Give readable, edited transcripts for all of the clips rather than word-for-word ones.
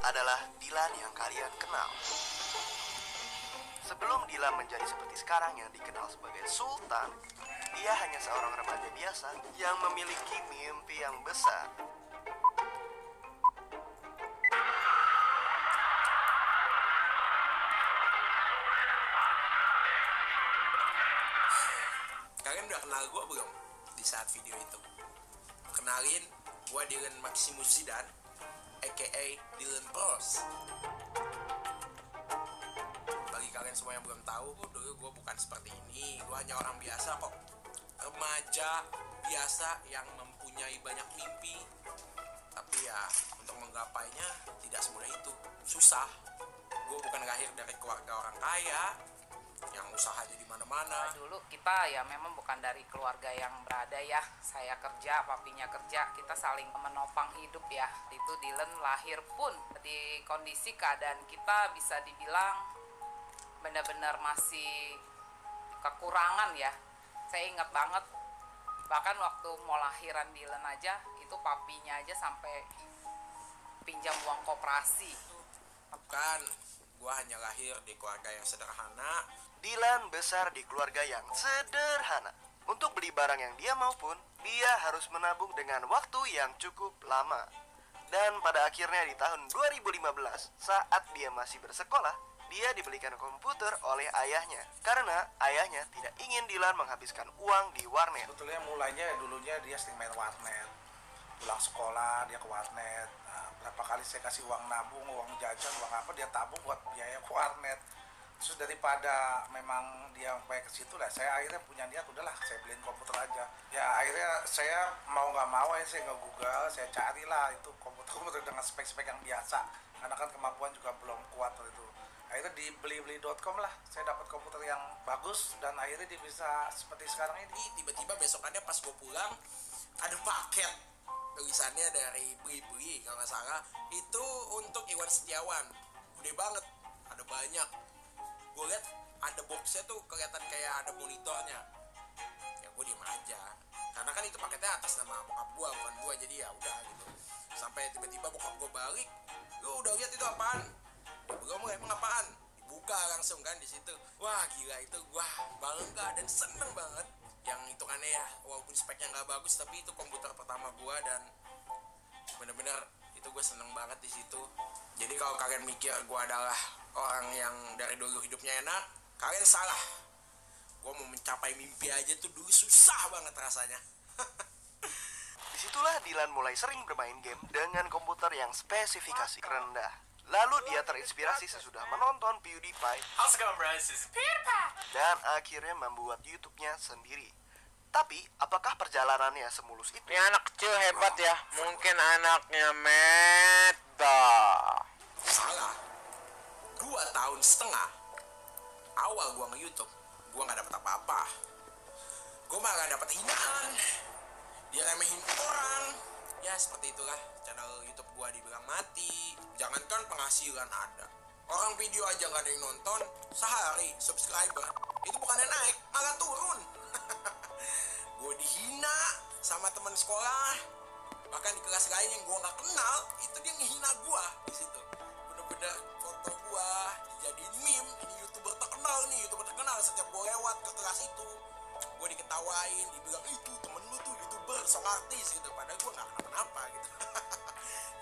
adalah Dylan yang kalian kenal. Sebelum Dylan menjadi seperti sekarang yang dikenal sebagai Sultan, dia hanya seorang remaja biasa yang memiliki mimpi yang besar. Kalian udah kenal gue belum di saat video itu? Kenalin, gue Dylan Maximus Zidane, aka Dylan Pros. Bagi kalian semua yang belum tahu, dulu gue bukan seperti ini. Gue hanya orang biasa kok, remaja biasa yang mempunyai banyak mimpi. Tapi ya, untuk menggapainya tidak semudah itu, susah. Gue bukan lahir dari keluarga orang kaya yang usahanya di mana-mana. Dulu kita ya memang bukan dari keluarga yang berada ya. Saya kerja, papinya kerja, kita saling menopang hidup ya. Itu Dylan lahir pun di kondisi keadaan kita bisa dibilang benar-benar masih kekurangan ya. Saya ingat banget, bahkan waktu mau lahiran Dylan aja, itu papinya aja sampai pinjam uang koperasi. Bukan, gue hanya lahir di keluarga yang sederhana. Dylan besar di keluarga yang sederhana. Untuk beli barang yang dia mau pun, dia harus menabung dengan waktu yang cukup lama. Dan pada akhirnya di tahun 2015, saat dia masih bersekolah, dia dibelikan komputer oleh ayahnya. Karena ayahnya tidak ingin Dylan menghabiskan uang di warnet. Sebetulnya mulainya dulunya dia sering main warnet. Pulang sekolah dia ke warnet. Nah, berapa kali saya kasih uang nabung, uang jajan, uang apa, dia tabung buat biaya ke warnet. Terus daripada memang dia sampai ke situ lah, saya akhirnya punya niat, udahlah saya beliin komputer aja. Ya akhirnya saya mau nggak mau ya saya nge-google, saya carilah itu komputer dengan spek-spek yang biasa. Karena kan kemampuan juga belum kuat waktu itu. Akhirnya di beli-beli.com lah, saya dapat komputer yang bagus dan akhirnya dia bisa seperti sekarang ini. Tiba-tiba besokannya pas gue pulang, ada paket tulisannya dari beli-beli kalau nggak salah. Itu untuk Iwan Setiawan, gede banget, ada banyak. Gue lihat ada boxnya tuh kelihatan kayak ada monitornya. Ya gue diem aja, karena kan itu paketnya atas nama bokap gue, bukan gue, jadi ya udah gitu. Sampai tiba-tiba bokap gue balik, lu udah lihat itu apaan? Ya belum, emang apaan? Dibuka langsung kan di situ. Wah gila, itu gue bangga dan seneng banget. Yang hitungannya ya, walaupun speknya nggak bagus, tapi itu komputer pertama gue dan bener-bener itu gue seneng banget di situ. Jadi kalau kalian mikir gue adalah orang yang dari dulu hidupnya enak, kalian salah. Gue mau mencapai mimpi aja tuh dulu susah banget rasanya. Disitulah Dylan mulai sering bermain game dengan komputer yang spesifikasi rendah. Lalu dia terinspirasi sesudah menonton PewDiePie. How's it going, bro? This is PewDiePie. Dan akhirnya membuat YouTube-nya sendiri. Tapi, apakah perjalanannya semulus itu? Ini anak kecil hebat ya. Mungkin anaknya Meta. Salah. 2 tahun setengah awal gua nge-YouTube, gua gak dapet apa-apa. Gua malah dapet hinaan. Dia remehin orang. Ya seperti itulah, channel YouTube gua dibilang mati. Jangankan penghasilan ada, orang video aja gak ada yang nonton. Sehari subscriber itu bukannya naik, malah turun. Gue dihina sama teman sekolah, bahkan di kelas lain yang gue nggak kenal itu dia ngehina gue di situ. Bener-bener foto gue dijadiin meme. Ini youtuber terkenal nih, youtuber terkenal. Setiap gue lewat ke kelas itu, gue diketawain, dibilang itu temen lu tuh youtuber, song artis gitu. Padahal gue nggak kenapa-napa gitu.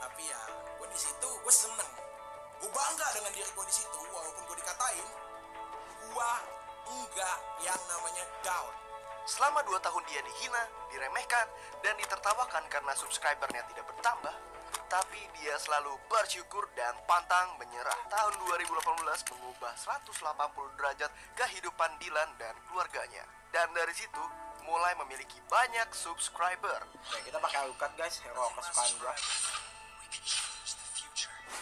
Tapi ya gue di situ gue seneng, gue bangga dengan diri gue di situ. Walaupun gue dikatain, gue enggak yang namanya down. Selama 2 tahun dia dihina, diremehkan, dan ditertawakan karena subscribernya tidak bertambah, tapi dia selalu bersyukur dan pantang menyerah. Tahun 2018 mengubah 180 derajat kehidupan Dylan dan keluarganya. Dan dari situ, mulai memiliki banyak subscriber. Oke, kita pakai Alucard guys, hero kesukaan gua.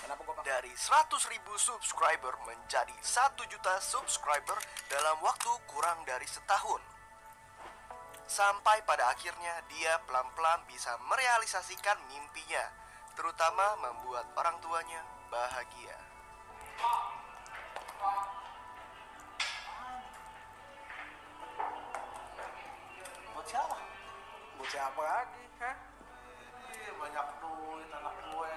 Kenapa gua pakai? Dari 100.000 subscriber menjadi 1 juta subscriber dalam waktu kurang dari setahun. Sampai pada akhirnya dia pelan-pelan bisa merealisasikan mimpinya, terutama membuat orang tuanya bahagia. Buat siapa? Buat siapa lagi? Hah? Banyak duit anak gue.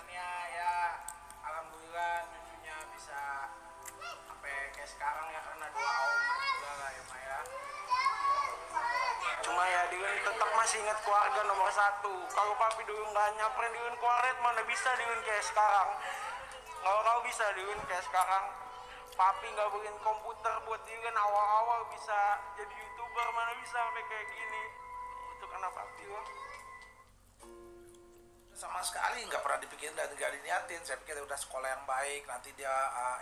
perkembangannya ya. Alhamdulillah cucunya bisa sampai kayak sekarang ya, karena doa oma juga lah ya Maya. Cuma ya Diun tetap masih ingat keluarga nomor satu. Kalau papi dulu nggak nyamperin Diun ke warnet, mana bisa Diun kayak sekarang. Kalau kau bisa Diun kayak sekarang. Papi nggak beliin komputer buat Diun awal-awal bisa jadi YouTuber, mana bisa sampai kayak gini. Itu karena papi loh. Sama sekali nggak pernah dipikirin dan nggak diniatin. Saya pikir dia udah sekolah yang baik, nanti dia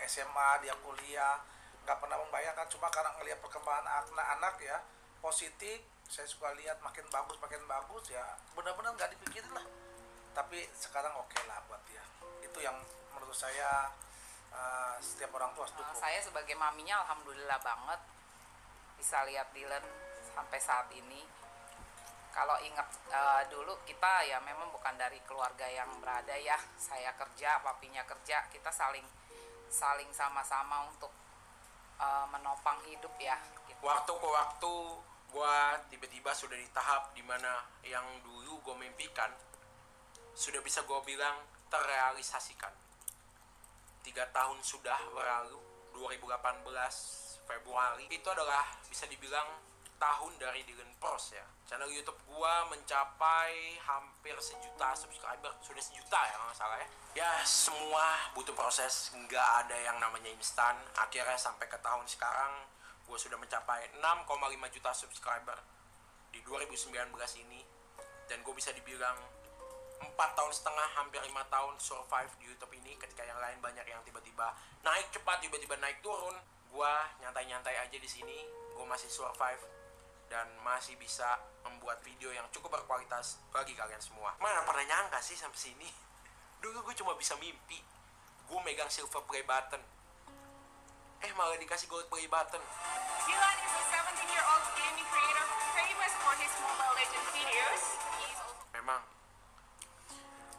SMA, dia kuliah, nggak pernah membayangkan. Cuma karena ngelihat perkembangan anak-anak ya positif, saya suka lihat makin bagus ya, benar-benar nggak dipikirin lah. Tapi sekarang oke lah buat dia. Itu yang menurut saya setiap orang tua harus dukung. Saya sebagai maminya alhamdulillah banget bisa lihat Dylan sampai saat ini. Kalau ingat dulu kita ya memang bukan dari keluarga yang berada ya. Saya kerja, papinya kerja, kita saling sama-sama untuk menopang hidup ya. Gitu. Waktu ke waktu gua tiba-tiba sudah di tahap dimana yang dulu gue mimpikan sudah bisa gue bilang terrealisasikan. 3 tahun sudah berlalu, 2018 Februari itu adalah bisa dibilang tahun dari Dylan Pros ya. Channel YouTube gua mencapai hampir 1 juta subscriber, sudah 1 juta ya nggak salah ya. Ya semua butuh proses, nggak ada yang namanya instan. Akhirnya sampai ke tahun sekarang gue sudah mencapai 6,5 juta subscriber di 2019 ini, dan gue bisa dibilang 4 tahun setengah, hampir 5 tahun survive di YouTube ini, ketika yang lain banyak yang tiba-tiba naik cepat, tiba-tiba naik turun. Gue nyantai-nyantai aja di sini, gue masih survive dan masih bisa membuat video yang cukup berkualitas bagi kalian semua. Mana pernah nyangka sih sampai sini? Dulu gue cuma bisa mimpi, gue megang silver play button, malah dikasih gold play button. Dylan is a 17-year-old gaming creator famous for his Mobile Legends videos. He's also Memang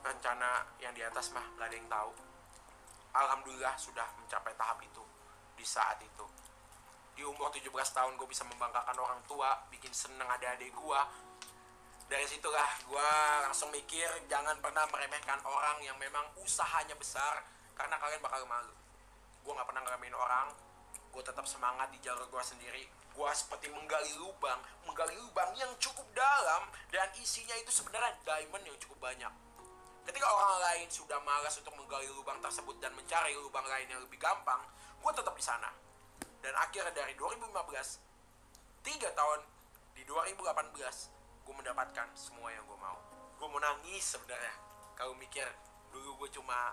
rencana yang di atas mah gak ada yang tahu. Alhamdulillah sudah mencapai tahap itu di saat itu. Di umur 17 tahun gue bisa membanggakan orang tua, bikin seneng adik-adik gue. Dari situlah gue langsung mikir, jangan pernah meremehkan orang yang memang usahanya besar, karena kalian bakal malu. Gue gak pernah ngeremehin orang, gue tetap semangat di jalur gue sendiri. Gue seperti menggali lubang yang cukup dalam, dan isinya itu sebenarnya diamond yang cukup banyak. Ketika orang lain sudah malas untuk menggali lubang tersebut dan mencari lubang lain yang lebih gampang, gue tetap di sana. Dan akhirnya dari 2015, 3 tahun, di 2018, gue mendapatkan semua yang gue mau. Gue mau nangis sebenarnya kalau mikir dulu gue cuma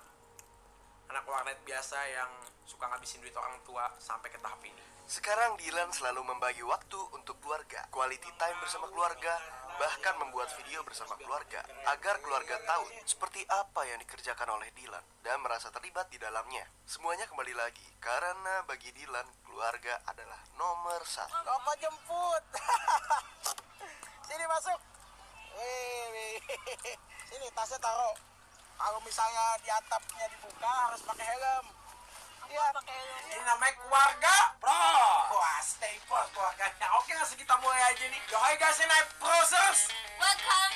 anak warnet biasa yang suka ngabisin duit orang tua sampai ke tahap ini. Sekarang Dylan selalu membagi waktu untuk keluarga, quality time bersama keluarga, bahkan membuat video bersama keluarga, agar keluarga tahu seperti apa yang dikerjakan oleh Dylan dan merasa terlibat di dalamnya. Semuanya kembali lagi, karena bagi Dylan, keluarga adalah nomor 1. Bapak jemput. Sini masuk. Wih. Sini tasnya taruh. Kalau misalnya di atapnya dibuka harus pakai helm. Iya, pakai helm. Ini namanya keluarga pro. Wah, stay pro keluarganya. Oke, langsung kita mulai aja nih. Yo, hai guys, ini Prosers. welcome